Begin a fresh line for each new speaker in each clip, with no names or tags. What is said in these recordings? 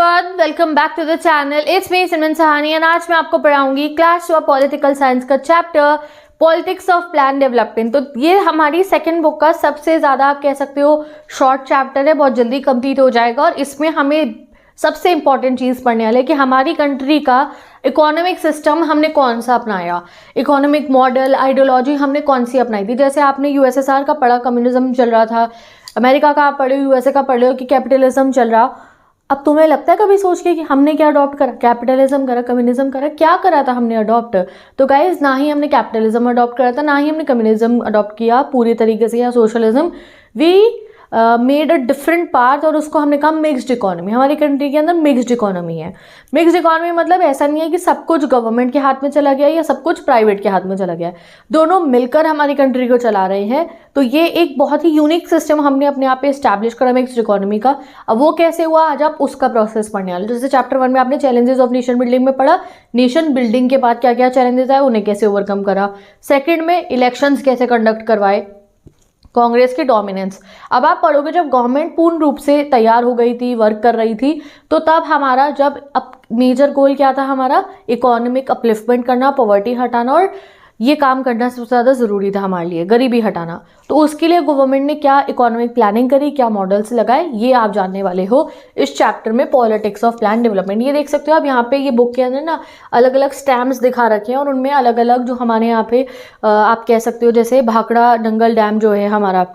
Everyone, welcome back to the channel. It's me Simran Sahani and आज मैं आपको पढ़ाऊंगी क्लास 12 पॉलिटिकल साइंस का chapter politics of plan development. तो ये हमारी सेकंड बुक का सबसे ज़्यादा आप कह सकते हो शॉर्ट चैप्टर है, बहुत जल्दी कंप्लीट हो जाएगा। और इसमें हमें सबसे इंपॉर्टेंट चीज़ पढ़ने वाले है कि हमारी कंट्री का इकोनॉमिक सिस्टम हमने कौन सा अपनाया, इकोनॉमिक मॉडल आइडियोलॉजी हमने कौन सी अपनाई थी। जैसे आपने यूएसएसआर का पढ़ा, कम्युनिज्म चल रहा था, अमेरिका का आप पढ़े हो, यूएसए का पढ़े हो कि कैपिटलिज्म चल रहा। अब तुम्हें लगता है कभी सोच के कि हमने क्या अडॉप्ट करा, कैपिटलिज्म करा, कम्युनिज्म करा, क्या करा था हमने अडॉप्ट? तो गाइज ना ही हमने कैपिटलिज्म अडॉप्ट करा था, ना ही हमने कम्युनिज्म अडॉप्ट किया पूरी तरीके से या socialism. We made a different part और उसको हमने कहा मिक्स्ड इकोनॉमी। हमारी कंट्री के अंदर मिक्स्ड इकोनॉमी है। मिक्स्ड इकोनॉमी मतलब ऐसा नहीं है कि सब कुछ गवर्नमेंट के हाथ में चला गया या सब कुछ प्राइवेट के हाथ में चला गया, दोनों मिलकर हमारी कंट्री को चला रहे हैं। तो ये एक बहुत ही यूनिक सिस्टम हमने अपने आप पे इस्टेब्लिश करा मिक्स्ड इकोनॉमी का। अब वो कैसे हुआ, आज आप उसका प्रोसेस पढ़ने वाले। जैसे चैप्टर 1 में आपने चैलेंजेस ऑफ नेशन बिल्डिंग में पढ़ा, नेशन बिल्डिंग के बाद क्या क्या चैलेंजेस आए, उन्हें कैसे ओवरकम करा। सेकेंड में इलेक्शंस कैसे कंडक्ट करवाए, कांग्रेस की डोमिनेंस। अब आप पढ़ोगे जब गवर्नमेंट पूर्ण रूप से तैयार हो गई थी, वर्क कर रही थी, तो तब हमारा जब अब मेजर गोल क्या था, हमारा इकोनॉमिक अपलिफ्टमेंट करना, पॉवर्टी हटाना, और ये काम करना सबसे ज़्यादा ज़रूरी था हमारे लिए, गरीबी हटाना। तो उसके लिए गवर्नमेंट ने क्या इकोनॉमिक प्लानिंग करी, क्या मॉडल्स लगाए, ये आप जानने वाले हो इस चैप्टर में पॉलिटिक्स ऑफ प्लान डेवलपमेंट। ये देख सकते हो आप यहाँ पे, ये बुक के अंदर ना अलग अलग स्टैम्प्स दिखा रखे हैं और उनमें अलग अलग जो हमारे यहाँ पे आप कह सकते हो, जैसे भाखड़ा नंगल डैम जो है, हमारा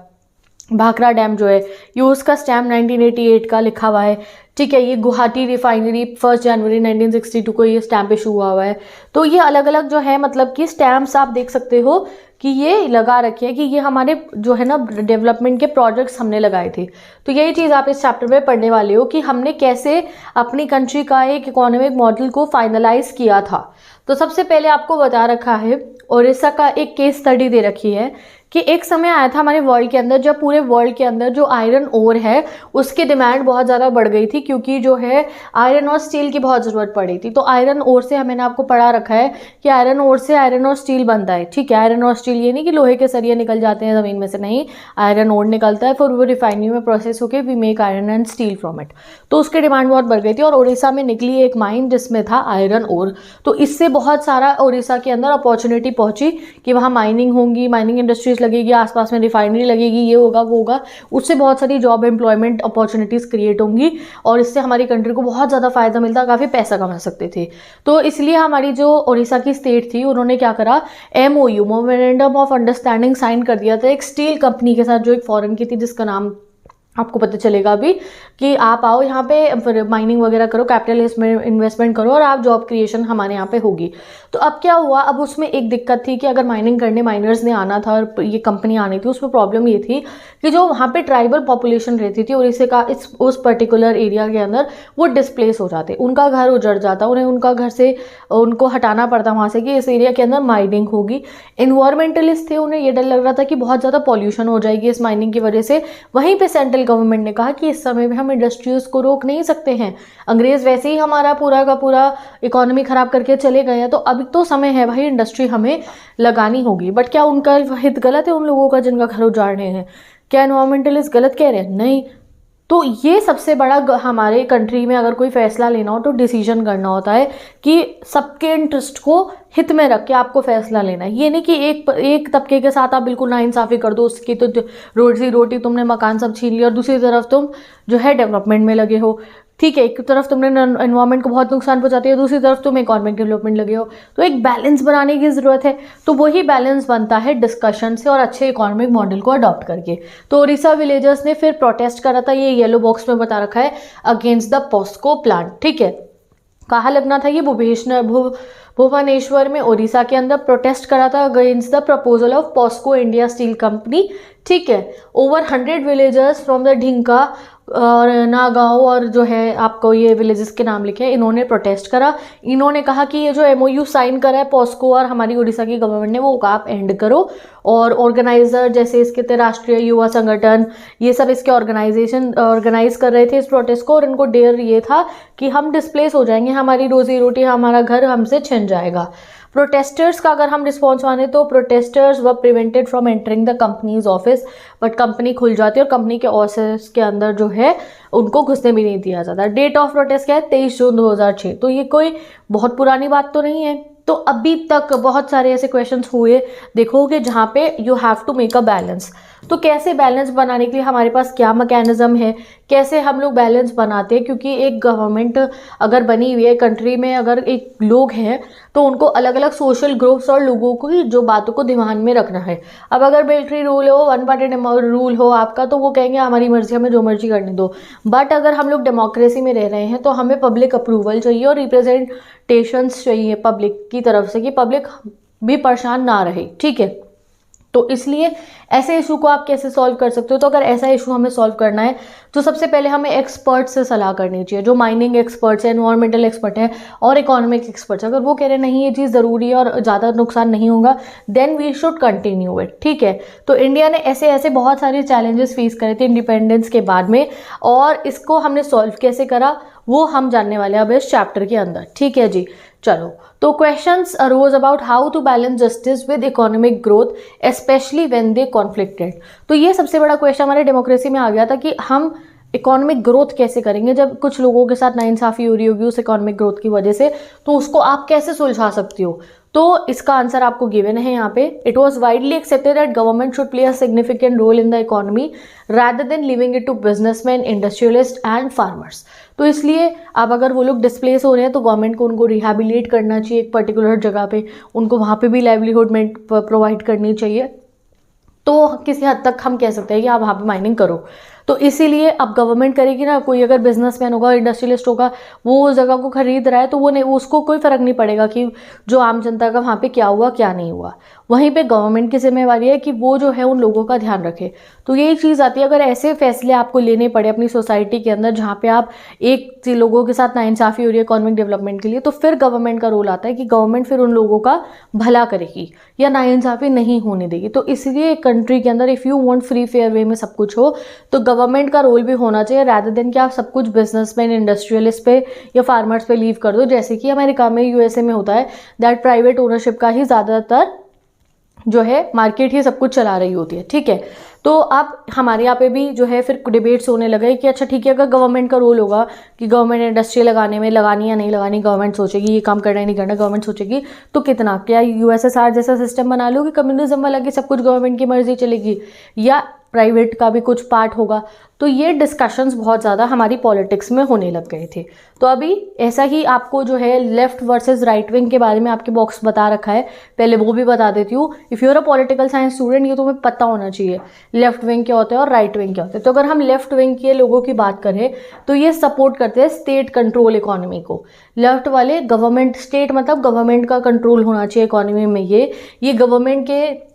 भाखड़ा डैम जो है, ये उसका स्टैम्प 1988 का लिखा हुआ है। ठीक है, ये गुवाहाटी रिफाइनरी 1 जनवरी 1962 को ये स्टैम्प इशू हुआ है। तो ये अलग अलग जो है मतलब कि स्टैम्प्स आप देख सकते हो कि ये लगा रखे हैं कि ये हमारे जो है ना डेवलपमेंट के प्रोजेक्ट्स हमने लगाए थे। तो यही चीज़ आप इस चैप्टर में पढ़ने वाले हो कि हमने कैसे अपनी कंट्री का एक इकोनॉमिक मॉडल को फाइनलाइज किया था। तो सबसे पहले आपको बता रखा है, ओडिशा का एक केस स्टडी दे रखी है कि एक समय आया था हमारे वर्ल्ड के अंदर जब पूरे वर्ल्ड के अंदर जो आयरन ओर है उसकी डिमांड बहुत ज़्यादा बढ़ गई थी, क्योंकि जो है आयरन और स्टील की बहुत ज़रूरत पड़ी थी। तो आयरन ओर से मैंने आपको पढ़ा रखा है कि आयरन ओर से आयरन और स्टील बनता है। ठीक है, आयरन और स्टील ये नहीं कि लोहे के सरिये निकल जाते हैं ज़मीन में से, नहीं, आयरन ओर निकलता है, फिर वो रिफाइनरी में प्रोसेस होकर we make iron and steel from it. तो उसकी डिमांड बहुत बढ़ गई थी और उड़ीसा में निकली एक माइन जिसमें था आयरन ओर। तो इससे बहुत सारा उड़ीसा के अंदर अपॉर्चुनिटी पहुंची कि वहाँ माइनिंग होंगी, माइनिंग इंडस्ट्रीज लगेगी, आसपास में रिफाइनरी लगेगी, ये होगा वो होगा, उससे बहुत सारी जॉब एम्प्लॉयमेंट अपॉर्चुनिटीज़ क्रिएट होंगी और इससे हमारी कंट्री को बहुत ज़्यादा फायदा मिलता, काफ़ी पैसा कमा सकते थे। तो इसलिए हमारी जो उड़ीसा की स्टेट थी उन्होंने क्या करा, MOU memorandum of understanding sign कर दिया था एक स्टील कंपनी के साथ जो एक फॉरेन की थी, जिसका नाम आपको पता चलेगा अभी कि आप आओ यहाँ पे फिर माइनिंग वगैरह करो, कैपिटल इन्वेस्टमेंट करो और आप जॉब क्रिएशन हमारे यहाँ पे होगी। तो अब क्या हुआ, अब उसमें एक दिक्कत थी कि अगर माइनिंग करने माइनर्स ने आना था और ये कंपनी आनी थी, उसमें प्रॉब्लम ये थी कि जो वहाँ पे ट्राइबल पॉपुलेशन रहती थी उड़ीसा का उस पर्टिकुलर एरिया के अंदर, वो डिस्प्लेस हो जाते, उनका घर उजड़ जाता, उन्हें उनका घर से उनको हटाना पड़ता वहाँ से कि इस एरिया के अंदर माइनिंग होगी। इन्वायरमेंटलिस्ट थे, उन्हें ये डर लग रहा था कि बहुत ज़्यादा पॉल्यूशन हो जाएगी इस माइनिंग की वजह से। वहीं पर सेंट्रल गवर्नमेंट ने कहा कि इस समय में हम इंडस्ट्रीज को रोक नहीं सकते हैं, अंग्रेज वैसे ही हमारा पूरा का पूरा इकोनॉमी खराब करके चले गए हैं, तो अभी तो समय है भाई, इंडस्ट्री हमें लगानी होगी। बट क्या उनका हित गलत है उन लोगों का जिनका घर उजाड़ रहे हैं? क्या एनवायरमेंटलिस्ट गलत कह रहे हैं? नहीं। तो ये सबसे बड़ा हमारे कंट्री में अगर कोई फैसला लेना हो तो डिसीजन करना होता है कि सबके इंटरेस्ट को हित में रख के आपको फैसला लेना है। ये नहीं कि एक तबके के साथ आप बिल्कुल नाइंसाफ़ी कर दो, उसकी तो रोजी रोटी तुमने मकान सब छीन लिया और दूसरी तरफ तुम जो है डेवलपमेंट में लगे हो। ठीक है, एक तरफ तुमने एनवायरनमेंट को बहुत नुकसान पहुंचाती है, दूसरी तरफ तुम इकोनॉमिक डेवलपमेंट लगे हो। तो एक बैलेंस बनाने की ज़रूरत है, तो वही बैलेंस बनता है डिस्कशन से और अच्छे इकोनॉमिक मॉडल को अडॉप्ट करके। तो उड़ीसा विलेजर्स ने फिर प्रोटेस्ट करा था, ये येलो बॉक्स में बता रखा है, अगेंस्ट द पॉस्को प्लांट। ठीक है, कहाँ लगना था ये, भुवनेश्वर में उड़ीसा के अंदर प्रोटेस्ट करा था against the proposal of POSCO India steel company. ठीक है, over 100 villagers from the Dhinkia और नागांव और जो है आपको ये विलेजेस के नाम लिखे हैं, इन्होंने प्रोटेस्ट करा। इन्होंने कहा कि ये जो MOU साइन करा है पॉस्को और हमारी उड़ीसा की गवर्नमेंट ने, वो आप एंड करो। और ऑर्गेनाइजर जैसे इसके थे राष्ट्रीय युवा संगठन, ये सब इसके ऑर्गेनाइजेशन ऑर्गेनाइज कर रहे थे इस प्रोटेस्ट को, और इनको डेयर ये था कि हम डिस्प्लेस हो जाएंगे, हमारी रोजी रोटी हमारा घर हमसे छिन जाएगा। प्रोटेस्टर्स का अगर हम रिस्पॉन्स माने तो protesters were prevented from entering the companies office, but company खुल जाती है और कंपनी के ऑफिस के अंदर जो है उनको घुसने भी नहीं दिया जाता। डेट ऑफ प्रोटेस्ट क्या है, 23 जून 2006। तो ये कोई बहुत पुरानी बात तो नहीं है। तो अभी तक बहुत सारे ऐसे क्वेश्चंस हुए देखोगे जहाँ पे you have to make a balance. तो कैसे बैलेंस बनाने के लिए हमारे पास क्या मैकेनिज्म है, कैसे हम लोग बैलेंस बनाते हैं, क्योंकि एक गवर्नमेंट अगर बनी हुई है कंट्री में, अगर एक लोग हैं तो उनको अलग अलग सोशल ग्रुप्स और लोगों की जो बातों को ध्यान में रखना है। अब अगर मिलिट्री रूल हो, वन पार्टी रूल हो आपका, तो वो कहेंगे हमारी मर्जी, हमें जो मर्जी करने दो। बट अगर हम लोग डेमोक्रेसी में रह रहे हैं तो हमें पब्लिक अप्रूवल चाहिए और रिप्रेजेंटेशंस चाहिए पब्लिक की तरफ से, कि पब्लिक भी परेशान ना रहे, ठीक है। तो इसलिए ऐसे इशू को आप कैसे सॉल्व कर सकते हो, तो अगर ऐसा इशू हमें सॉल्व करना है तो सबसे पहले हमें एक्सपर्ट से सलाह करनी चाहिए, जो माइनिंग एक्सपर्ट्स हैं, एनवायरमेंटल एक्सपर्ट हैं और इकोनॉमिक एक्सपर्ट्स। अगर वो कह रहे हैं नहीं ये चीज़ ज़रूरी है और ज़्यादा नुकसान नहीं होगा, then we should continue it, ठीक है। तो इंडिया ने ऐसे ऐसे बहुत सारे चैलेंजेस फेस करे थे इंडिपेंडेंस के बाद में, और इसको हमने सॉल्व कैसे करा वो हम जानने वाले हैं अब इस चैप्टर के अंदर, ठीक है जी। चलो, तो questions arose about how to balance justice with economic growth specially when they conflicted. तो ये सबसे बड़ा क्वेश्चन हमारे डेमोक्रेसी में आ गया था कि हम इकोनॉमिक ग्रोथ कैसे करेंगे जब कुछ लोगों के साथ नाइंसाफ़ी हो रही होगी उस इकोनॉमिक ग्रोथ की वजह से, तो उसको आप कैसे सुलझा सकती हो। तो इसका आंसर आपको गिवन है यहाँ पे। It was widely accepted that government should play a significant role in the economy rather than living it to businessman, industrialist and farmers. तो इसलिए अब अगर वो लोग डिस्प्लेस हो रहे हैं तो गवर्नमेंट को उनको रिहैबिलिटेट करना चाहिए एक पर्टिकुलर जगह पे, उनको वहाँ पे भी लाइवलीहुड में प्रोवाइड करनी चाहिए। तो किसी हद तक हम कह सकते हैं कि आप वहाँ पे माइनिंग करो। तो इसीलिए अब गवर्नमेंट करेगी ना, कोई अगर बिजनेसमैन होगा, इंडस्ट्रियलिस्ट होगा, वो उस जगह को खरीद रहा है तो वो नहीं, उसको कोई फ़र्क नहीं पड़ेगा कि जो आम जनता का वहाँ पे क्या हुआ क्या नहीं हुआ। वहीं पे गवर्नमेंट की जिम्मेवारी है कि वो जो है उन लोगों का ध्यान रखे। तो यही चीज़ आती है, अगर ऐसे फैसले आपको लेने पड़े अपनी सोसाइटी के अंदर जहाँ पे आप एक लोगों के साथ नाइंसाफ़ी हो रही है इकोनॉमिक डेवलपमेंट के लिए, तो फिर गवर्नमेंट का रोल आता है कि गवर्नमेंट फिर उन लोगों का भला करेगी या नाइंसाफ़ी नहीं होने देगी। तो इसलिए एक कंट्री के अंदर if you want free fair way में सब कुछ हो तो गवर्नमेंट का रोल भी होना चाहिए, रादर देन कि आप सब कुछ बिजनेसमैन, इंडस्ट्रियलिस्ट पे या फार्मर्स पे लीव कर दो, जैसे कि अमेरिका में, यूएसए में होता है दैट प्राइवेट ओनरशिप का ही ज़्यादातर जो है मार्केट ही सब कुछ चला रही होती है, ठीक है। तो अब हमारे यहाँ पे भी जो है फिर डिबेट्स होने लगे कि अच्छा ठीक है, अगर गवर्नमेंट का रोल होगा कि गवर्नमेंट इंडस्ट्री लगाने में लगानी या नहीं लगानी, गवर्नमेंट सोचेगी, ये काम करना है नहीं करना गवर्नमेंट सोचेगी, तो कितना, क्या यूएसएसआर जैसा सिस्टम बना लो कि कम्युनिज्म वाला कि सब कुछ गवर्नमेंट की मर्जी चलेगी, या प्राइवेट का भी कुछ पार्ट होगा। तो ये डिस्कशंस बहुत ज़्यादा हमारी पॉलिटिक्स में होने लग गए थे। तो अभी ऐसा ही आपको जो है लेफ्ट वर्सेस राइट विंग के बारे में आपके बॉक्स बता रखा है, पहले वो भी बता देती हूँ। If you are a political science student, ये तुम्हें पता होना चाहिए लेफ्ट विंग क्या होता है और राइट विंग क्या होता है। तो अगर हम लेफ्ट विंग के लोगों की बात करें तो ये सपोर्ट करते हैं स्टेट कंट्रोल इकोनॉमी को। लेफ्ट वाले गवर्नमेंट, स्टेट मतलब गवर्नमेंट का कंट्रोल होना चाहिए इकोनॉमी में, ये गवर्नमेंट के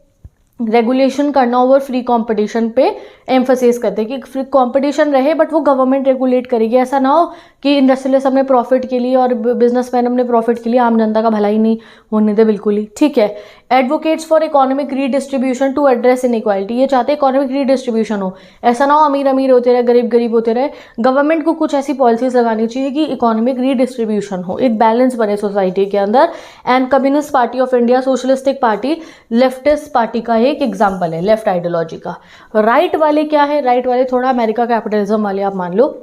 रेगुलेशन करना ओवर फ्री कंपटीशन पे एम्फोसिस करते हैं कि फ्री कंपटीशन रहे बट वो गवर्नमेंट रेगुलेट करेगी। ऐसा ना हो कि इंडस्ट्रियलिस्ट अपने प्रॉफिट के लिए और बिजनेसमैन अपने प्रॉफिट के लिए आम जनता का भला ही नहीं होने दे, बिल्कुल ही, ठीक है। Advocates for economic redistribution to address inequality, ये चाहते हैं इकोनॉमिक रीडिस्ट्रीब्यूशन हो, ऐसा ना हो अमीर अमीर होते रहे, गरीब गरीब होते रहे। गवर्नमेंट को कुछ ऐसी पॉलिसीज लगानी चाहिए कि इकोनॉमिक रीडिस्ट्रीब्यूशन हो, एक बैलेंस बने सोसाइटी के अंदर। And communist party of India, socialistic party, leftist party का एक एग्जाम्पल है लेफ्ट आइडियोलॉजी का। राइट वाले क्या है, राइट वाले थोड़ा अमेरिका कैपिटलिज्म वाले आप मान लो,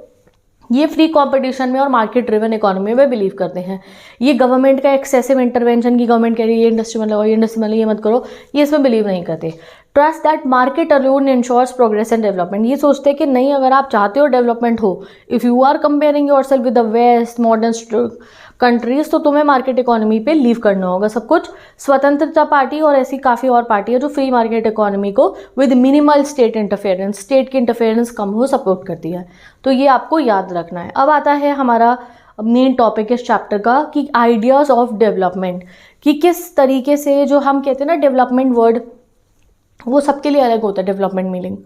ये फ्री कंपटीशन में और मार्केट ड्रिवन इकोनॉमी में बिलीव करते हैं। ये गवर्नमेंट का एक्सेसिव इंटरवेंशन की गवर्नमेंट कह रही है ये इंडस्ट्री में लगाओ, ये इंडस्ट्री में ये मत करो, ये इसमें बिलीव नहीं करते। Trust that market alone ensures progress and development, ये सोचते हैं कि नहीं, अगर आप चाहते हो डेवलपमेंट हो, if you are comparing yourself with the west modern countries, तो तुम्हें मार्केट इकोनॉमी पे लीव करना होगा सब कुछ। स्वतंत्रता पार्टी और ऐसी काफ़ी और पार्टी है जो फ्री मार्केट इकोनॉमी को with minimal state interference, state की इंटरफेरेंस कम हो, सपोर्ट करती है। तो ये आपको याद रखना है। अब आता है हमारा मेन टॉपिक इस चैप्टर का कि आइडियाज़ ऑफ डेवलपमेंट, कि किस तरीके से जो हम कहते हैं ना डेवलपमेंट वर्ड, वो सबके लिए अलग होता है डेवलपमेंट मीनिंग।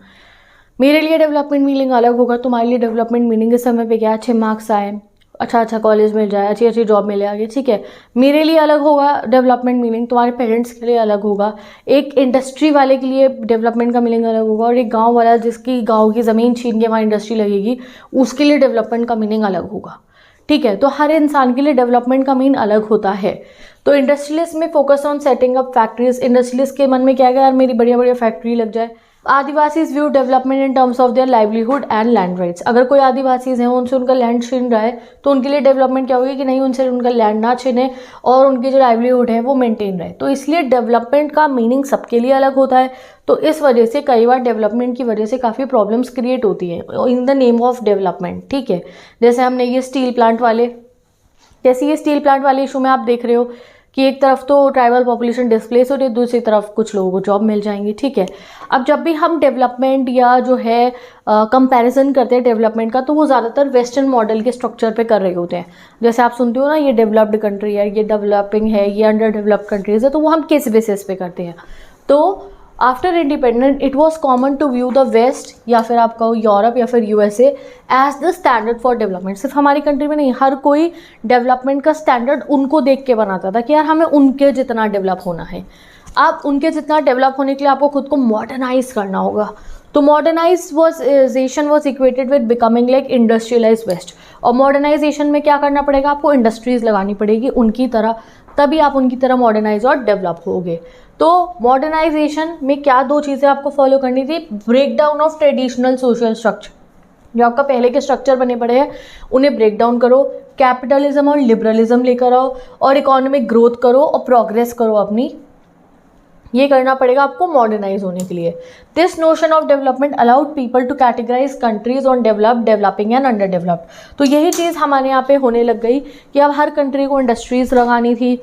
मेरे लिए डेवलपमेंट मीनिंग अलग होगा, तुम्हारे लिए डेवलपमेंट मीनिंग इस समय पे क्या, अच्छे मार्क्स आए, अच्छा कॉलेज मिल जाए, अच्छी अच्छी जॉब मिले आगे, ठीक है। मेरे लिए अलग होगा डेवलपमेंट मीनिंग, तुम्हारे पेरेंट्स के लिए अलग होगा, एक इंडस्ट्री वाले के लिए डेवलपमेंट का मीनिंग अलग होगा, और एक गांव वाला जिसकी गांव की ज़मीन छीन के वहाँ इंडस्ट्री लगेगी, उसके लिए डेवलपमेंट का मीनिंग अलग होगा, ठीक है। तो हर इंसान के लिए डेवलपमेंट का मीन अलग होता है। तो इंडस्ट्रियलिस्ट में focus on setting up factories, industrialist के मन में क्या है यार मेरी बढ़िया बढ़िया फैक्ट्री लग जाए। Adivasis view development in terms of their livelihood and land rights, अगर कोई आदिवासीज हैं उनसे उनका लैंड छीन रहा है तो उनके लिए डेवलपमेंट क्या होगी कि नहीं उनसे उनका लैंड ना छीने और उनकी जो लाइवलीहुड है वो मेंटेन रहे। तो इसलिए डेवलपमेंट का मीनिंग सबके लिए अलग होता है। तो इस वजह से कई बार डेवलपमेंट की वजह से काफ़ी प्रॉब्लम्स क्रिएट होती हैं in the name of development. ठीक है, जैसे हमने ये स्टील प्लांट वाले, जैसे ये स्टील प्लांट वाले इशू में आप देख रहे हो कि एक तरफ तो ट्राइबल पॉपुलेशन डिस्प्लेस हो रही है, दूसरी तरफ कुछ लोगों को जॉब मिल जाएंगी। ठीक है, अब जब भी हम डेवलपमेंट या जो है कंपैरिजन करते हैं डेवलपमेंट का, तो वो ज़्यादातर वेस्टर्न मॉडल के स्ट्रक्चर पे कर रहे होते हैं। जैसे आप सुनते हो ना ये डेवलप्ड कंट्री है, ये डेवलपिंग है, ये अंडर डेवलप्ड कंट्रीज है, तो वो हम किस बेसिस पे करते हैं। तो after independent it was common to view the west या फिर आप कहो यूरोप या फिर USA as the standard for development. सिर्फ हमारी कंट्री में नहीं, हर कोई डेवलपमेंट का स्टैंडर्ड उनको देख के बनाता था कि यार हमें उनके जितना डेवलप होना है। अब उनके जितना डेवलप होने के लिए आपको खुद को मॉडर्नाइज करना होगा। तो modernisation was equated with becoming like industrialise west. और मॉडर्नाइजेशन में क्या करना पड़ेगा, आपको इंडस्ट्रीज लगानी पड़ेगी उनकी तरह, तभी आप उनकी तरह मॉडर्नाइज और डेवलप होगे। तो मॉडर्नाइजेशन में क्या दो चीज़ें आपको फॉलो करनी थी, break down of traditional social structure, जो आपका पहले के स्ट्रक्चर बने पड़े हैं उन्हें ब्रेक डाउन करो, कैपिटलिज्म और लिबरलिज्म लेकर आओ और इकोनॉमिक ग्रोथ करो और प्रोग्रेस करो अपनी। ये करना पड़ेगा आपको मॉडर्नाइज होने के लिए। This notion of development allowed people to categorise countries on developed, developing and under developed. तो यही चीज़ हमारे यहाँ पे होने लग गई कि अब हर कंट्री को इंडस्ट्रीज लगानी थी,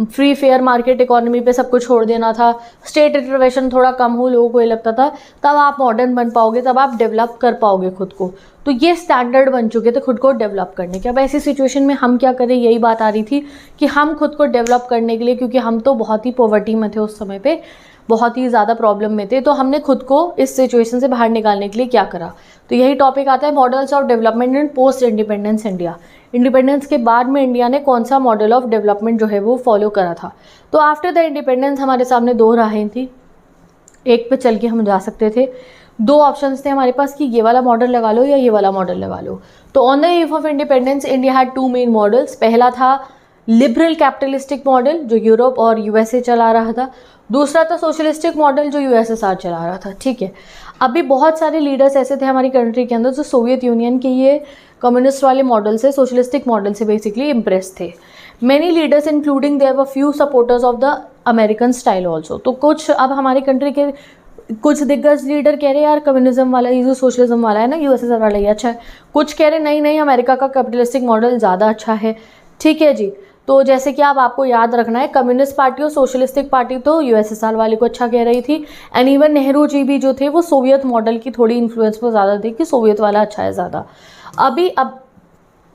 फ्री फेयर मार्केट इकोनॉमी पे सब कुछ छोड़ देना था, स्टेट इंटरवेंशन थोड़ा कम हो, लोगों को ये लगता था तब आप मॉडर्न बन पाओगे, तब आप डेवलप कर पाओगे खुद को। तो ये स्टैंडर्ड बन चुके थे खुद को डेवलप करने के। अब ऐसी सिचुएशन में हम क्या करें, यही बात आ रही थी कि हम खुद को डेवलप करने के लिए, क्योंकि हम तो बहुत ही पॉवर्टी में थे उस समय पे, बहुत ही ज़्यादा प्रॉब्लम में थे, तो हमने खुद को इस सिचुएशन से बाहर निकालने के लिए क्या करा। तो यही टॉपिक आता है models of development in post independence India. Independence के बाद में इंडिया ने कौन सा मॉडल ऑफ डेवलपमेंट जो है वो फॉलो करा था। तो आफ्टर द इंडिपेंडेंस हमारे सामने दो राहें थी, एक पे चल के हम जा सकते थे। दो ऑप्शंस थे हमारे पास कि ये वाला मॉडल लगा लो या ये वाला मॉडल लगा लो। तो on the eve of independence India had two main models. पहला था लिबरल कैपिटलिस्टिक मॉडल जो यूरोप और यूएसए चला रहा था, दूसरा था सोशलिस्टिक मॉडल जो यूएसएसआर चला रहा था। ठीक है, अभी बहुत सारे लीडर्स ऐसे थे हमारी कंट्री के अंदर जो सोवियत यूनियन के ये कम्युनिस्ट वाले मॉडल से, सोशलिस्टिक मॉडल से बेसिकली इम्प्रेस थे। Many leaders including there were few supporters of the American style also. तो कुछ अब हमारी कंट्री के कुछ दिग्गज लीडर कह रहे हैं यार कम्युनिज्म वाला, ये जो सोशलिज्म वाला है ना यूएसएसआर वाला ये अच्छा है, कुछ कह रहे नहीं नहीं अमेरिका का कैपिटलिस्टिक मॉडल ज़्यादा अच्छा है। ठीक है जी, तो जैसे कि अब आपको याद रखना है कम्युनिस्ट पार्टी और सोशलिस्टिक पार्टी तो यूएसएसआर वाले को अच्छा कह रही थी, एंड इवन नेहरू जी भी जो थे वो सोवियत मॉडल की थोड़ी इन्फ्लुएंस पर ज़्यादा थी कि सोवियत वाला अच्छा है ज़्यादा। अब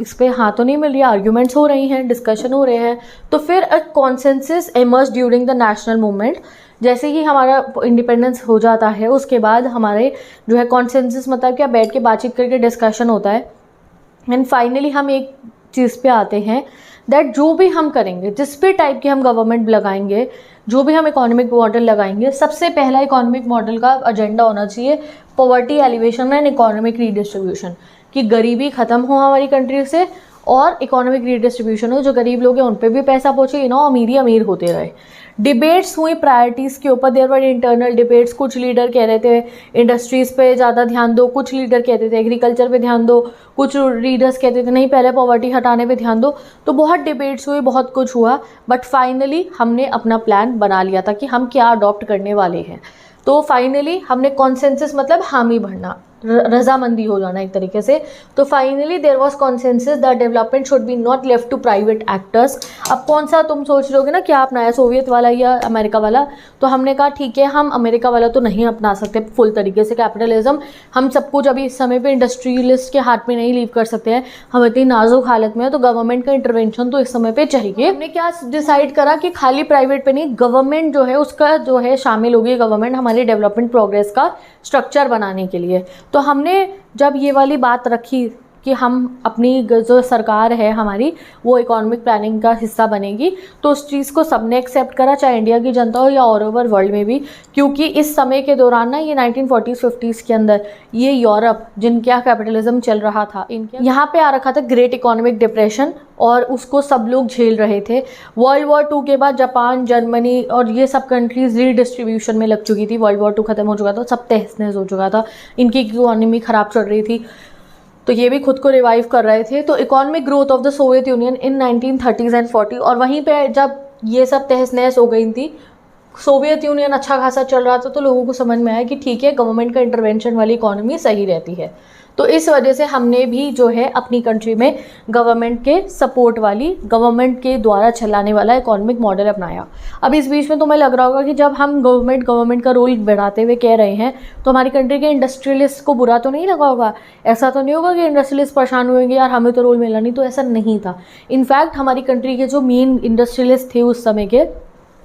इस पर हाँ तो नहीं मिल रही, आर्ग्यूमेंट्स हो रही हैं, डिस्कशन हो रहे हैं। तो फिर a consensus emerge during the national movement. जैसे ही हमारा इंडिपेंडेंस हो जाता है उसके बाद हमारे जो है कॉन्सेंसस मतलब क्या, बैठ के बातचीत करके डिस्कशन होता है, एंड फाइनली हम एक चीज़ पे आते हैं दैट जो भी हम करेंगे, जिस भी टाइप की हम गवर्नमेंट लगाएंगे, जो भी हम इकोनॉमिक मॉडल लगाएंगे, सबसे पहला इकोनॉमिक मॉडल का एजेंडा होना चाहिए poverty alleviation and economic redistribution, कि गरीबी ख़त्म हो हमारी कंट्री से और इकोनॉमिक रीडिस्ट्रीब्यूशन हो, जो गरीब लोग हैं उन पे भी पैसा पहुँचे, यू नो अमीर ही अमीर होते रहे। डिबेट्स हुई प्रायोरिटीज़ के ऊपर, देयर वर इंटरनल डिबेट्स। कुछ लीडर कह रहे थे इंडस्ट्रीज़ पे ज़्यादा ध्यान दो, कुछ लीडर कहते थे एग्रीकल्चर पे ध्यान दो, कुछ लीडर्स कहते थे नहीं पहले पॉवर्टी हटाने पे ध्यान दो। तो बहुत डिबेट्स हुई, बहुत कुछ हुआ, बट फाइनली हमने अपना प्लान बना लिया था कि हम क्या अडॉप्ट करने वाले हैं। तो फाइनली हमने कॉन्सेंसस मतलब हामी भरना, रजामंदी हो जाना एक तरीके से। तो finally there was consensus that development should be not left to private actors. अब कौन सा तुम सोच रहे होगे ना क्या अपनाया, सोवियत वाला या अमेरिका वाला? तो हमने कहा ठीक है हम अमेरिका वाला तो नहीं अपना सकते फुल तरीके से कैपिटलिज्म, हम सब कुछ अभी इस समय पे इंडस्ट्रियलिस्ट के हाथ में नहीं लीव कर सकते हैं, हम इतनी नाजुक हालत में है, तो गवर्नमेंट का इंटरवेंशन तो इस समय पे चाहिए। हमने क्या डिसाइड करा कि खाली प्राइवेट पे नहीं, गवर्नमेंट जो है उसका जो है शामिल होगी, गवर्नमेंट हमारे डेवलपमेंट प्रोग्रेस का स्ट्रक्चर बनाने के लिए। तो हमने जब ये वाली बात रखी कि हम अपनी जो सरकार है हमारी वो इकोनॉमिक प्लानिंग का हिस्सा बनेगी। तो उस चीज़ को सबने एक्सेप्ट करा, चाहे इंडिया की जनता हो या ऑल ओवर वर्ल्ड में भी, क्योंकि इस समय के दौरान ना ये 1940s-50s के अंदर ये यूरोप जिनका कैपिटलिज्म चल रहा था, इनके यहाँ पे आ रखा था ग्रेट इकोनॉमिक डिप्रेशन, और उसको सब लोग झेल रहे थे। वर्ल्ड वॉर 2 के बाद जापान, जर्मनी और ये सब कंट्रीज रीडिस्ट्रीब्यूशन में लग चुकी थी। वर्ल्ड वॉर 2 खत्म हो चुका था, सब तहस नहस हो चुका था, इनकी इकोनॉमी ख़राब चल रही थी, तो ये भी खुद को रिवाइव कर रहे थे। तो economic growth of the Soviet union in 1930s and 40, और वहीं पे जब ये सब तहस नहस हो गई थी, सोवियत यूनियन अच्छा खासा चल रहा था, तो लोगों को समझ में आया कि ठीक है, गवर्नमेंट का इंटरवेंशन वाली इकोनॉमी सही रहती है। तो इस वजह से हमने भी जो है अपनी कंट्री में गवर्नमेंट के सपोर्ट वाली, गवर्नमेंट के द्वारा चलाने वाला इकोनॉमिक मॉडल अपनाया। अब इस बीच में तुम्हें लग रहा होगा कि जब हम गवर्नमेंट का रोल बढ़ाते हुए कह रहे हैं, तो हमारी कंट्री के इंडस्ट्रियलिस्ट को बुरा तो नहीं लगा होगा। ऐसा तो नहीं होगा कि इंडस्ट्रियलिस्ट परेशान हुएंगे, यार हमें तो रोल मिला नहीं। तो ऐसा नहीं था। इनफैक्ट हमारी कंट्री के जो मेन इंडस्ट्रियलिस्ट थे उस समय के,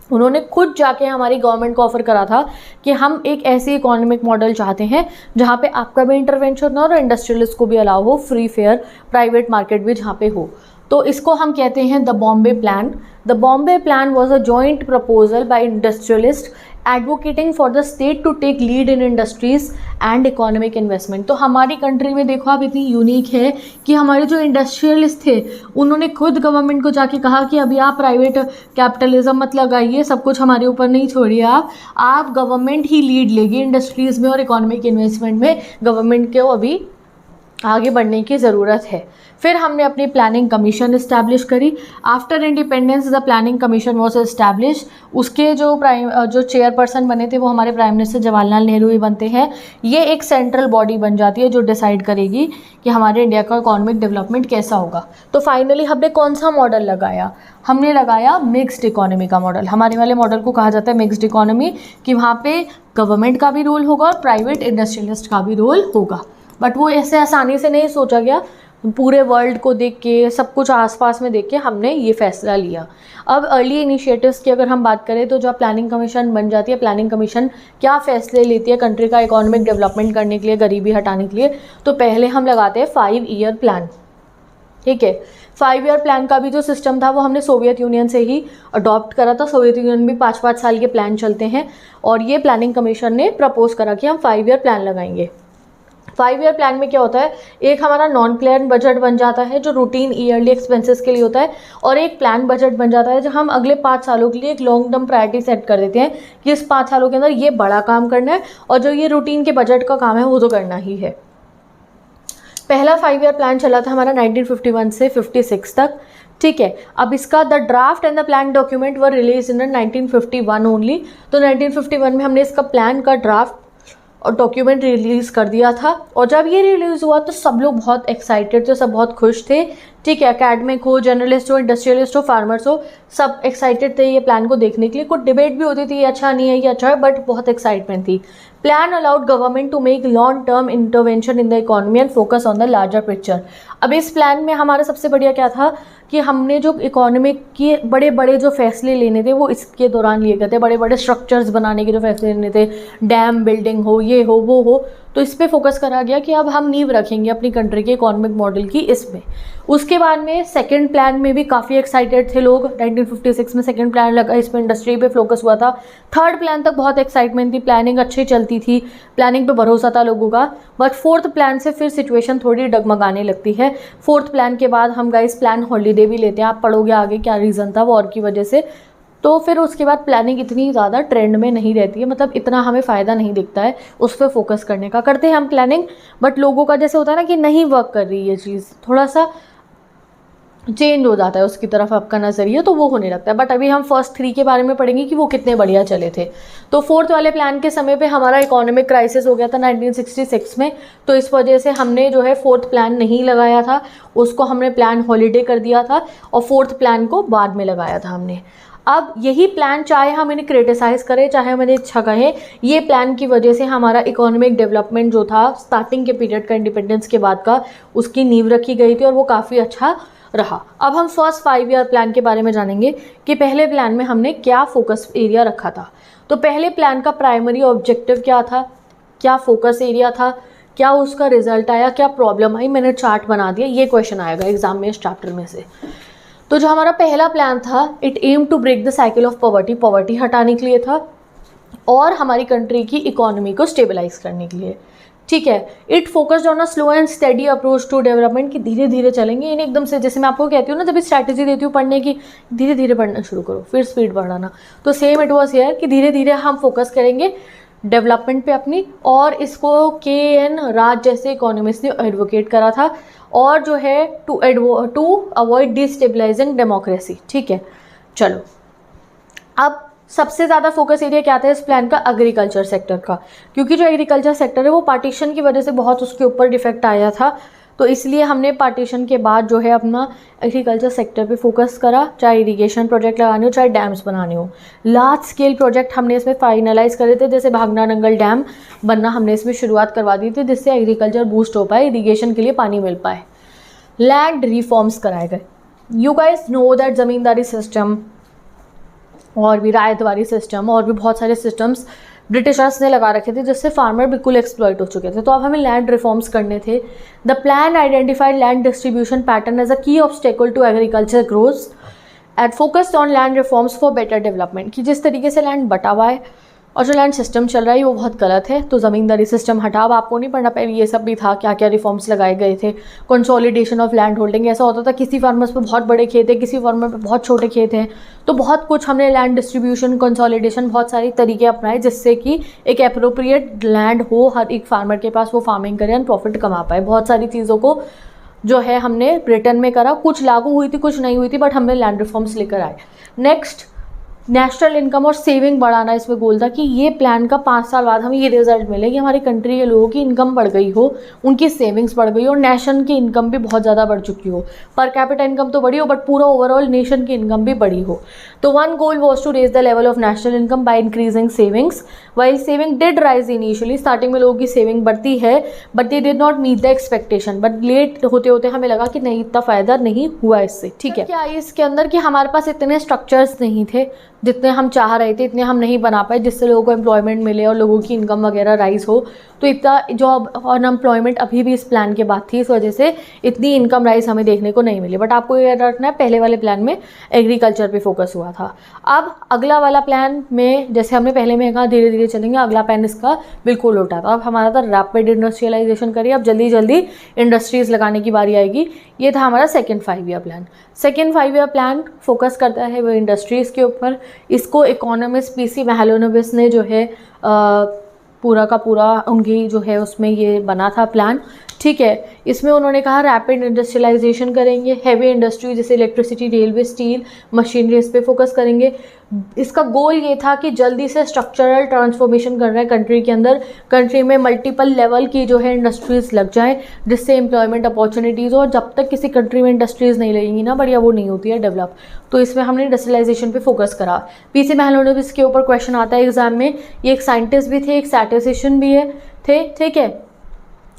उन्होंने खुद जाके हमारी गवर्नमेंट को ऑफर करा था कि हम एक ऐसी इकोनॉमिक मॉडल चाहते हैं जहाँ पे आपका भी इंटरवेंशन हो और इंडस्ट्रियलिस्ट को भी अलाउ हो, फ्री फेयर प्राइवेट मार्केट भी जहाँ पे हो। तो इसको हम कहते हैं the Bombay plan. The Bombay plan was a joint proposal by industrialist advocating for the state to take lead in industries and economic investment. तो हमारी कंट्री में देखो आप इतनी यूनिक है कि हमारे जो इंडस्ट्रियलिस्ट थे उन्होंने खुद गवर्नमेंट को जाके कहा कि अभी आप प्राइवेट कैपिटलिज्म मत लगाइए, सब कुछ हमारे ऊपर नहीं छोड़िए, आप गवर्नमेंट ही लीड लेगी इंडस्ट्रीज़ में और इकोनॉमिक इन्वेस्टमेंट में, गवर्नमेंट को अभी आगे बढ़ने की ज़रूरत है। फिर हमने अपनी प्लानिंग कमीशन इस्टेब्लिश करी। After independence the planning commission was establish. उसके जो चेयरपर्सन बने थे वो हमारे प्राइम मिनिस्टर जवाहरलाल नेहरू ही बनते हैं। ये एक सेंट्रल बॉडी बन जाती है जो डिसाइड करेगी कि हमारे इंडिया का इकोनॉमिक डेवलपमेंट कैसा होगा। तो फाइनली हमने कौन सा मॉडल लगाया? हमने लगाया मिक्स्ड इकोनॉमी का मॉडल। हमारे वाले मॉडल को कहा जाता है मिक्स्ड इकोनॉमी, कि वहाँ पे गवर्नमेंट का भी रोल होगा और प्राइवेट इंडस्ट्रियलिस्ट का भी रोल होगा। बट वो ऐसे आसानी से नहीं सोचा गया, पूरे वर्ल्ड को देख के, सब कुछ आसपास में देख के हमने ये फैसला लिया। अब अर्ली इनिशिएटिव्स की अगर हम बात करें तो जब प्लानिंग कमीशन बन जाती है, प्लानिंग कमीशन क्या फ़ैसले लेती है कंट्री का इकोनॉमिक डेवलपमेंट करने के लिए, गरीबी हटाने के लिए? तो पहले हम लगाते हैं 5 ईयर प्लान। ठीक है, 5 ईयर प्लान का भी जो सिस्टम था वो हमने सोवियत यूनियन से ही अडॉप्ट करा था। सोवियत यूनियन में 5-5 साल के प्लान चलते हैं, और ये प्लानिंग कमीशन ने प्रपोज करा कि हम 5 ईयर प्लान लगाएंगे। 5 ईयर प्लान में क्या होता है, एक हमारा नॉन प्लान बजट बन जाता है जो रूटीन ईयरली एक्सपेंसेस के लिए होता है, और एक प्लान बजट बन जाता है जो हम अगले 5 सालों के लिए एक लॉन्ग टर्म प्रायोरिटी सेट कर देते हैं कि इस 5 सालों के अंदर ये बड़ा काम करना है, और जो ये रूटीन के बजट का काम है वो तो करना ही है। पहला 5 ईयर प्लान चला था हमारा 1951 से 56 तक। ठीक है, अब इसका the draft and the plan document were release in 1951 only. तो 1951 में हमने इसका प्लान का ड्राफ्ट और डॉक्यूमेंट रिलीज़ कर दिया था, और जब ये रिलीज़ हुआ तो सब लोग बहुत एक्साइटेड थे, सब बहुत खुश थे। ठीक है, एकेडमिक हो, जर्नलिस्ट हो, इंडस्ट्रियलिस्ट हो, फार्मर्स हो, सब एक्साइटेड थे ये प्लान को देखने के लिए। कुछ डिबेट भी होती थी, ये अच्छा नहीं है, ये अच्छा है, बट बहुत एक्साइटमेंट थी। Plan allowed government to make long term intervention in the economy and focus on the larger picture. अब इस प्लान में हमारा सबसे बढ़िया क्या था कि हमने जो इकोनॉमिक के बड़े बड़े जो फैसले लेने थे वो इसके दौरान लिए गए थे। बड़े बड़े स्ट्रक्चर्स बनाने के जो फैसले लेने थे, डैम बिल्डिंग हो, ये हो, वो हो, तो इस पे फोकस करा गया कि अब हम नींव रखेंगे अपनी कंट्री के इकोनॉमिक मॉडल की इसमें। उसके बाद में सेकंड प्लान में भी काफ़ी एक्साइटेड थे लोग। 1956 में सेकंड प्लान लगा, इसमें इंडस्ट्री पे फोकस हुआ था। थर्ड प्लान तक बहुत एक्साइटमेंट थी, प्लानिंग अच्छी चलती थी, प्लानिंग पे भरोसा था लोगों का। बट फोर्थ प्लान से फिर सिचुएशन थोड़ी डगमगाने लगती है। फोर्थ प्लान के बाद हम गाइस प्लान हॉलीडे भी लेते हैं, आप पढ़ोगे आगे क्या रीज़न था वॉर की वजह से। तो फिर उसके बाद प्लानिंग इतनी ज़्यादा ट्रेंड में नहीं रहती है, मतलब इतना हमें फ़ायदा नहीं दिखता है उस पर फोकस करने का। करते हैं हम प्लानिंग, बट लोगों का जैसे होता है ना कि नहीं वर्क कर रही ये चीज़, थोड़ा सा चेंज हो जाता है उसकी तरफ आपका नज़रिया, तो वो होने लगता है। बट अभी हम फर्स्ट 3 के बारे में पढ़ेंगे कि वो कितने बढ़िया चले थे। तो फोर्थ वाले प्लान के समय पे हमारा इकोनॉमिक क्राइसिस हो गया था 1966 में, तो इस वजह से हमने जो है फोर्थ प्लान नहीं लगाया था, उसको हमने प्लान हॉलीडे कर दिया था और फोर्थ प्लान को बाद में लगाया था हमने। अब यही प्लान, चाहे हम इन्हें क्रिटिसाइज़ करें चाहे हम इन्हें अच्छा कहें, ये प्लान की वजह से हमारा इकोनॉमिक डेवलपमेंट जो था स्टार्टिंग के पीरियड का, इंडिपेंडेंस के बाद का, उसकी नींव रखी गई थी और वो काफ़ी अच्छा रहा। अब हम फर्स्ट 5 ईयर प्लान के बारे में जानेंगे कि पहले प्लान में हमने क्या फोकस एरिया रखा था। तो पहले प्लान का प्राइमरी ऑब्जेक्टिव क्या था, क्या फोकस एरिया था, क्या उसका रिजल्ट आया, क्या प्रॉब्लम आई, मैंने चार्ट बना दिया, ये क्वेश्चन आएगा एग्जाम में इस चैप्टर में से। तो जो हमारा पहला प्लान था, it aim to break the cycle of poverty हटाने के लिए था और हमारी कंट्री की इकोनॉमी को स्टेबलाइज करने के लिए, ठीक है। It focused on a slow and steady approach to development, कि धीरे धीरे चलेंगे, इन्हें एकदम से, जैसे मैं आपको कहती हूँ ना जब स्ट्रैटेजी देती हूँ पढ़ने की, धीरे धीरे पढ़ना शुरू करो फिर स्पीड बढ़ाना, तो सेम इट वॉज हियर कि धीरे धीरे हम फोकस करेंगे डेवलपमेंट पे अपनी। और इसको के.एन. राज जैसे इकोनॉमिस्ट ने एडवोकेट करा था, और जो है टू अवॉइड डिस्टेबलाइजिंग डेमोक्रेसी, ठीक है। चलो, अब सबसे ज़्यादा फोकस एरिया क्या था इस प्लान का, एग्रीकल्चर सेक्टर का, क्योंकि जो एग्रीकल्चर सेक्टर है वो पार्टीशन की वजह से बहुत उसके ऊपर डिफेक्ट आया था, तो इसलिए हमने पार्टीशन के बाद जो है अपना एग्रीकल्चर सेक्टर पे फोकस करा, चाहे इरिगेशन प्रोजेक्ट लगाने हो, चाहे डैम्स बनाने हो। लार्ज स्केल प्रोजेक्ट हमने इसमें फाइनलाइज करे थे, जैसे भागना नंगल डैम बनना हमने इसमें शुरुआत करवा दी थी, जिससे एग्रीकल्चर बूस्ट हो पाए, इरीगेशन के लिए पानी मिल पाए। लैंड रिफॉर्म्स कराए गए। You guys know that ज़मींदारी system और भी रायतवारी सिस्टम और भी बहुत सारे सिस्टम्स ब्रिटिशर्स ने लगा रखे थे, जिससे फार्मर बिल्कुल एक्सप्लॉइट हो चुके थे। तो अब हमें लैंड रिफॉर्म्स करने थे। The plan identified land distribution pattern as a key obstacle to agriculture growth and focused on land reforms for better development, कि जिस तरीके से लैंड बटा हुआ है और जो लैंड सिस्टम चल रहा है वो बहुत गलत है, तो ज़मींदारी सिस्टम हटा। अब आपको नहीं पढ़ना, पहले ये सब भी था, क्या क्या रिफॉर्म्स लगाए गए थे। कंसोलिडेशन ऑफ लैंड होल्डिंग, ऐसा होता था किसी फार्मर्स पे बहुत बड़े खेत है, किसी फार्मर पे बहुत छोटे खेत हैं, तो बहुत कुछ हमने लैंड डिस्ट्रीब्यूशन, कंसोलिडेशन, बहुत सारे तरीके अपनाए, जिससे कि एक एप्रोप्रिएट लैंड हो हर एक फार्मर के पास, वो फार्मिंग करे एंड प्रॉफिट कमा पाए। बहुत सारी चीज़ों को जो है हमने ब्रिटेन में करा, कुछ लागू हुई थी कुछ नहीं हुई थी, बट हमने लैंड रिफॉर्म्स लेकर आए। नेक्स्ट, नेशनल इनकम और सेविंग बढ़ाना इसमें गोल था, कि ये प्लान का 5 साल बाद हमें ये रिजल्ट मिले कि हमारी कंट्री के लोगों की इनकम बढ़ गई हो, उनकी सेविंग्स बढ़ गई हो, और नेशन की इनकम भी बहुत ज़्यादा बढ़ चुकी हो। पर कैपिटा इनकम तो बढ़ी हो, बट पूरा ओवरऑल नेशन की इनकम भी बढ़ी हो। तो one goal was to raise the level of national income by increasing savings. While saving did rise initially, starting में लोगों की सेविंग बढ़ती है, but they did not meet the expectation. But late होते होते हमें लगा कि नहीं, इतना फ़ायदा नहीं हुआ इससे, ठीक है। क्या इसके अंदर कि हमारे पास इतने स्ट्रक्चर्स नहीं थे जितने हम चाह रहे थे, इतने हम नहीं बना पाए जिससे लोगों को एम्प्लॉयमेंट मिले और लोगों की इनकम वगैरह राइज हो। तो इतना जॉब और अनएम्प्लॉयमेंट अभी भी इस प्लान के बाद थी, इस वजह से इतनी इनकम राइज हमें देखने को नहीं मिली। बट आपको ये याद रखना है, पहले वाले प्लान में एग्रीकल्चर पे फोकस हुआ था। अब अगला वाला प्लान में, जैसे हमने पहले में कहा धीरे धीरे चलेंगे, अगला प्लान इसका बिल्कुल उल्टा था। अब हमारा था रैपिड इंडस्ट्रियलाइजेशन करिए, अब जल्दी जल्दी इंडस्ट्रीज़ लगाने की बारी आएगी। ये था हमारा second 5 year plan. Second 5 year plan focus करता है वो इंडस्ट्रीज़ के ऊपर। इसको इकोनॉमिस्ट पीसी महलोनोबिस ने जो है पूरा का पूरा उनकी जो है उसमें ये बना था प्लान, ठीक है। इसमें उन्होंने कहा रैपिड इंडस्ट्रियलाइजेशन करेंगे, हैवी इंडस्ट्री जैसे इलेक्ट्रिसिटी, रेलवे, स्टील, मशीनरी, इस पे फोकस करेंगे। इसका गोल ये था कि जल्दी से स्ट्रक्चरल ट्रांसफॉर्मेशन करना है कंट्री के अंदर, कंट्री में मल्टीपल लेवल की जो है इंडस्ट्रीज़ लग जाएं, जिससे एम्प्लॉयमेंट अपॉर्चुनिटीज़ हो। और जब तक किसी कंट्री में इंडस्ट्रीज़ नहीं लगेंगी ना बढ़िया, वो नहीं होती है डेवलप। तो इसमें हमने इंडस्ट्रियलाइजेशन पे फोकस करा। पीसी महलोनोबिस के ऊपर क्वेश्चन आता है एग्जाम में। ये एक साइंटिस्ट भी थे, एक स्टैटिस्टिशियन भी थे, ठीक है।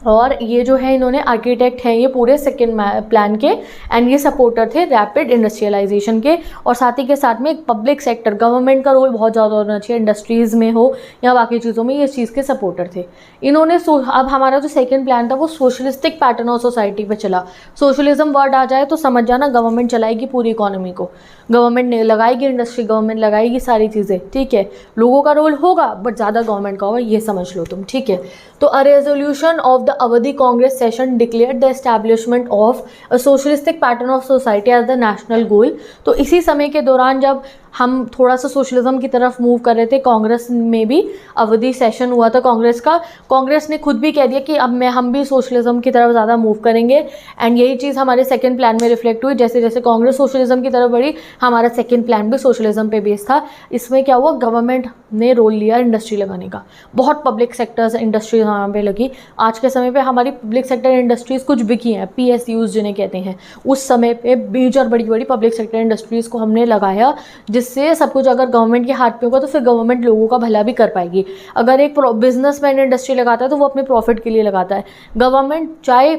और ये जो है इन्होंने आर्किटेक्ट हैं ये पूरे सेकेंड प्लान के, एंड ये सपोर्टर थे रैपिड इंडस्ट्रियलाइजेशन के। और साथ ही के साथ में एक पब्लिक सेक्टर, गवर्नमेंट का रोल बहुत ज़्यादा होना चाहिए इंडस्ट्रीज़ में हो या बाकी चीज़ों में, ये इस चीज़ के सपोर्टर थे इन्होंने। अब हमारा जो सेकेंड प्लान था वो सोशलिस्टिक पैटर्न ऑफ सोसाइटी पे चला। सोशलिज्म वर्ड आ जाए तो समझ जाना गवर्नमेंट चलाएगी पूरी इकोनॉमी को, गवर्नमेंट लगाएगी इंडस्ट्री, गवर्नमेंट लगाएगी सारी चीज़ें, ठीक है। लोगों का रोल होगा बट ज़्यादा गवर्नमेंट का होगा, ये समझ लो तुम, ठीक है। तो a resolution of the Avadi Congress session declared the establishment of a socialistic pattern of society as the national goal. तो इसी समय के दौरान जब हम थोड़ा सा सोशलिज्म की तरफ मूव कर रहे थे, कांग्रेस में भी अवधि सेशन हुआ था कांग्रेस का। कांग्रेस ने खुद भी कह दिया कि अब हम भी सोशलिज्म की तरफ ज़्यादा मूव करेंगे, एंड यही चीज़ हमारे सेकंड प्लान में रिफ्लेक्ट हुई। जैसे जैसे कांग्रेस सोशलिज्म की तरफ बढ़ी, हमारा सेकंड प्लान भी सोशलिज्म पे बेस्ड था। इसमें क्या हुआ, गवर्नमेंट ने रोल लिया इंडस्ट्री लगाने का, बहुत पब्लिक सेक्टर्स इंडस्ट्रीज वहाँ पे लगी। आज के समय पे हमारी पब्लिक सेक्टर इंडस्ट्रीज़ कुछ बिकी हैं, PSUs जिन्हें कहते हैं। उस समय पे मेजर बड़ी बड़ी पब्लिक सेक्टर इंडस्ट्रीज़ को हमने लगाया, जिससे सब कुछ अगर गवर्नमेंट के हाथ पे होगा तो फिर गवर्नमेंट लोगों का भला भी कर पाएगी। अगर एक बिजनेसमैन इंडस्ट्री लगाता है तो वो अपने प्रॉफिट के लिए लगाता है, गवर्नमेंट चाहे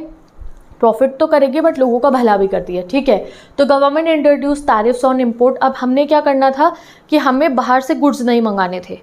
प्रॉफिट तो करेगी बट लोगों का भला भी करती है, ठीक है। तो government introduce tariffs on import. अब हमने क्या करना था कि हमें बाहर से गुड्स नहीं मंगाने थे,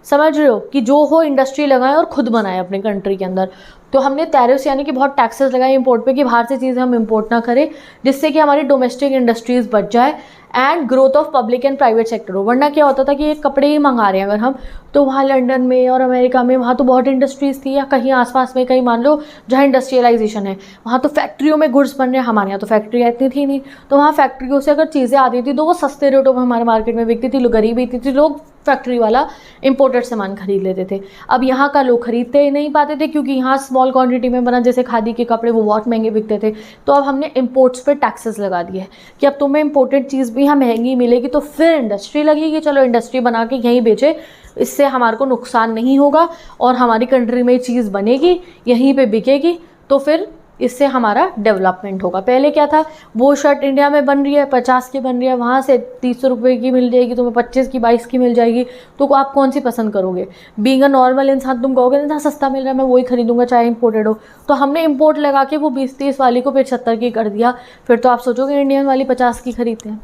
समझ रहे हो, कि जो हो इंडस्ट्री लगाएं और खुद बनाएं अपने कंट्री के अंदर। तो हमने टैरिफ्स यानी कि बहुत टैक्सेस लगाए इंपोर्ट पे कि बाहर से चीज़ें हम इंपोर्ट ना करें, जिससे कि हमारी डोमेस्टिक इंडस्ट्रीज़ बच जाए and growth of public and private sector हो। वरना क्या होता था कि ये कपड़े ही मंगा रहे हैं अगर हम, तो वहाँ लंदन में और अमेरिका में वहाँ तो बहुत इंडस्ट्रीज़ थी, या कहीं आसपास में कहीं मान लो जहाँ इंडस्ट्रियलाइजेशन है वहाँ तो फैक्ट्रियों में गुड्स बन रहे हैं। हमारे यहाँ तो फैक्ट्रियाँ इतनी थी नहीं, तो वहाँ फैक्ट्रियों से अगर चीज़ें आती थी तो वो सस्ते रेटों में हमारे मार्केट में बिकती थी, लोग गरीबी थी, लोग फैक्ट्री वाला इंपोर्टेड सामान खरीद लेते थे। अब यहाँ का लोग खरीदते ही नहीं पाते थे क्योंकि यहाँ स्मॉल क्वांटिटी में बना, जैसे खादी के कपड़े वो बहुत महंगे बिकते थे। तो अब हमने इंपोर्ट्स पे टैक्सेस लगा दिए हैं कि अब तुम्हें इंपोर्टेड चीज़ भी यहाँ महंगी मिलेगी, तो फिर इंडस्ट्री लगेगी, चलो इंडस्ट्री बना के यहीं बेचे, इससे हमारे को नुकसान नहीं होगा और हमारी कंट्री में चीज़ बनेगी, यहीं पे बिकेगी, तो फिर इससे हमारा डेवलपमेंट होगा। पहले क्या था, वो शर्ट इंडिया में बन रही है 50 की बन रही है, वहाँ से 30 रुपये की मिल जाएगी, तुम्हें 25 की 22 की मिल जाएगी, तो आप कौन सी पसंद करोगे? बीइंग अ नॉर्मल इंसान तुम कहोगे ना सस्ता मिल रहा है मैं वही खरीदूंगा चाहे इंपोर्टेड हो। तो हमने इंपोर्ट लगा के वो 20-30 वाली को फिर 70 की कर दिया, फिर तो आप सोचोगे इंडियन वाली 50 की खरीदते हैं।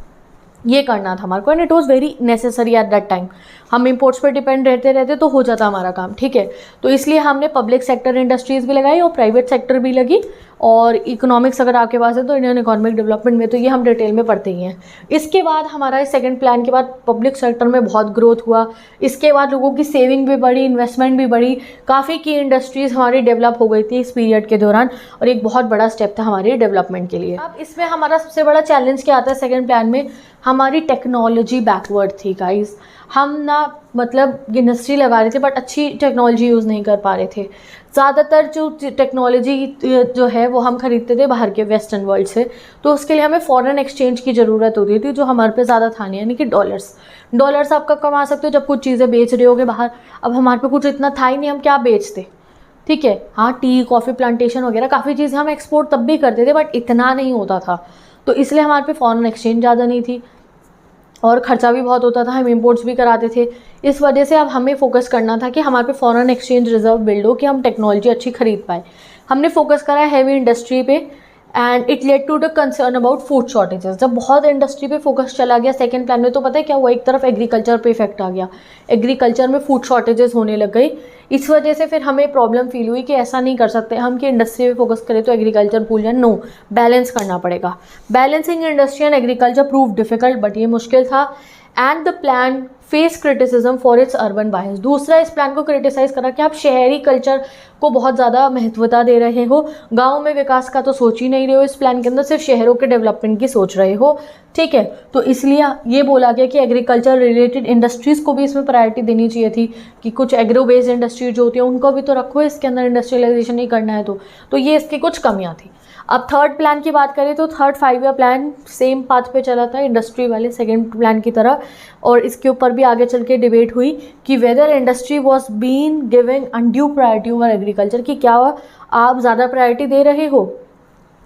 ये करना था हमारे को and it was very necessary at that time. हम इंपोर्ट्स पर डिपेंड रहते रहते तो हो जाता हमारा काम, ठीक है। तो इसलिए हमने पब्लिक सेक्टर इंडस्ट्रीज़ भी लगाई और प्राइवेट सेक्टर भी लगी, और इकोनॉमिक्स अगर आपके पास है तो इंडियन इकोनॉमिक डेवलपमेंट में तो ये हम डिटेल में पढ़ते ही हैं। इसके बाद हमारा सेकंड प्लान के बाद पब्लिक सेक्टर में बहुत ग्रोथ हुआ, इसके बाद लोगों की सेविंग भी बढ़ी, इन्वेस्टमेंट भी बढ़ी, काफ़ी की इंडस्ट्रीज़ हमारी डेवलप हो गई थी इस पीरियड के दौरान, और एक बहुत बड़ा स्टेप था हमारे डेवलपमेंट के लिए। अब इसमें हमारा सबसे बड़ा चैलेंज क्या आता है सेकेंड प्लान में, हमारी टेक्नोलॉजी बैकवर्ड थी गाइस। हम ना मतलब इंडस्ट्री लगा रहे थे बट अच्छी टेक्नोलॉजी यूज़ नहीं कर पा रहे थे। ज़्यादातर जो टेक्नोलॉजी जो है वो हम खरीदते थे बाहर के वेस्टर्न वर्ल्ड से, तो उसके लिए हमें फॉरेन एक्सचेंज की ज़रूरत होती थी जो हमारे पे ज़्यादा था नहीं, यानी कि डॉलर्स आप कब कमा सकते हो जब कुछ चीज़ें बेच रहे होगे बाहर। अब हमारे पे कुछ इतना था ही नहीं, हम क्या बेचते, ठीक है। हाँ, टी कॉफ़ी प्लांटेशन वगैरह काफ़ी चीज़ें हम एक्सपोर्ट तब भी करते थे बट इतना नहीं होता था, तो इसलिए हमारे पे फॉरेन एक्सचेंज ज़्यादा नहीं थी और ख़र्चा भी बहुत होता था, हम इंपोर्ट्स भी कराते थे। इस वजह से अब हमें फोकस करना था कि हमारे पे फॉरेन एक्सचेंज रिजर्व बिल्ड हो कि हम टेक्नोलॉजी अच्छी खरीद पाए। हमने फोकस करा हैवी इंडस्ट्री पे and it led to the concern about food shortages. जब बहुत इंडस्ट्री पे फोकस चला गया सेकंड प्लान में, तो पता है क्या हुआ, एक तरफ एग्रीकल्चर पे इफेक्ट आ गया, एग्रीकल्चर में फूड शॉर्टेजेस होने लग गई। इस वजह से फिर हमें प्रॉब्लम फील हुई कि ऐसा नहीं कर सकते हम कि इंडस्ट्री पे फोकस करें तो एग्रीकल्चर भूल जाए, नो, बैलेंस करना पड़ेगा। Balancing industry and agriculture prove difficult, but ये मुश्किल था। And the plan face criticism for its urban bias. दूसरा, इस प्लान को क्रिटिसाइज़ करा कि आप शहरी कल्चर को बहुत ज़्यादा महत्वता दे रहे हो, गाँव में विकास का तो सोच ही नहीं रहे हो, इस प्लान के अंदर सिर्फ शहरों के डेवलपमेंट की सोच रहे हो, ठीक है। तो इसलिए ये बोला गया कि एग्रीकल्चर रिलेटेड इंडस्ट्रीज़ को भी इसमें प्रायोरिटी देनी चाहिए थी कि कुछ एग्रो बेस्ड इंडस्ट्री जो होती है उनको भी तो रखो इसके अंदर, इंडस्ट्रियलाइजेशन नहीं करना है तो ये इसकी कुछ कमियाँ थी। अब थर्ड प्लान की बात करें तो third 5 year plan same path पे चला था इंडस्ट्री वाले सेकंड प्लान की तरह, और इसके ऊपर भी आगे चल के डिबेट हुई कि whether industry was been giving undue priority over agriculture, कि क्या आप ज़्यादा प्रायोरिटी दे रहे हो।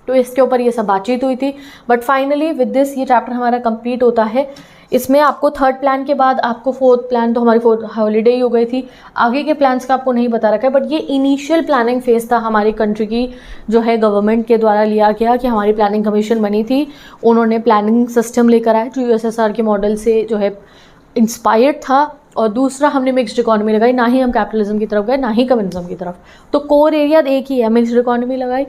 तो इसके ऊपर ये सब बातचीत हुई थी, बट फाइनली विद दिस ये चैप्टर हमारा कंप्लीट होता है। इसमें आपको थर्ड प्लान के बाद आपको फोर्थ प्लान, तो हमारी फोर्थ हॉलीडे ही हो गई थी, आगे के प्लान्स का आपको नहीं बता रखा है, बट ये इनिशियल प्लानिंग फेज था हमारी कंट्री की जो है गवर्नमेंट के द्वारा लिया गया कि हमारी प्लानिंग कमीशन बनी थी, उन्होंने प्लानिंग सिस्टम लेकर आए जो यूएसएसआर के मॉडल से जो है इंस्पायर्ड था। और दूसरा, हमने मिक्स्ड इकोनॉमी लगाई, ना ही हम कैपिटलिज्म की तरफ गए ना ही कम्युनिज्म की तरफ, तो कोर एरिया एक ही है, मिक्स्ड इकोनॉमी लगाई।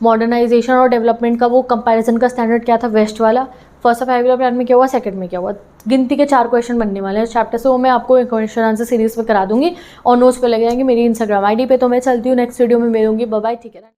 मॉडर्नाइजेशन और डेवलपमेंट का वो कंपैरिजन का स्टैंडर्ड क्या था, वेस्ट वाला। फर्स्ट ऑफ 5 ईयर प्लान में क्या हुआ, सेकंड में क्या हुआ, गिनती के 4 क्वेश्चन बनने वाले हैं चैप्टर से, वो मैं आपको क्वेश्चन आंसर सीरीज पे करा दूंगी और नोट्स पे लग जाएंगे मेरी इंस्टाग्राम आईडी पे। तो मैं चलती हूँ, नेक्स्ट वीडियो में मिलूंगी, बाय बाय, ठीक है।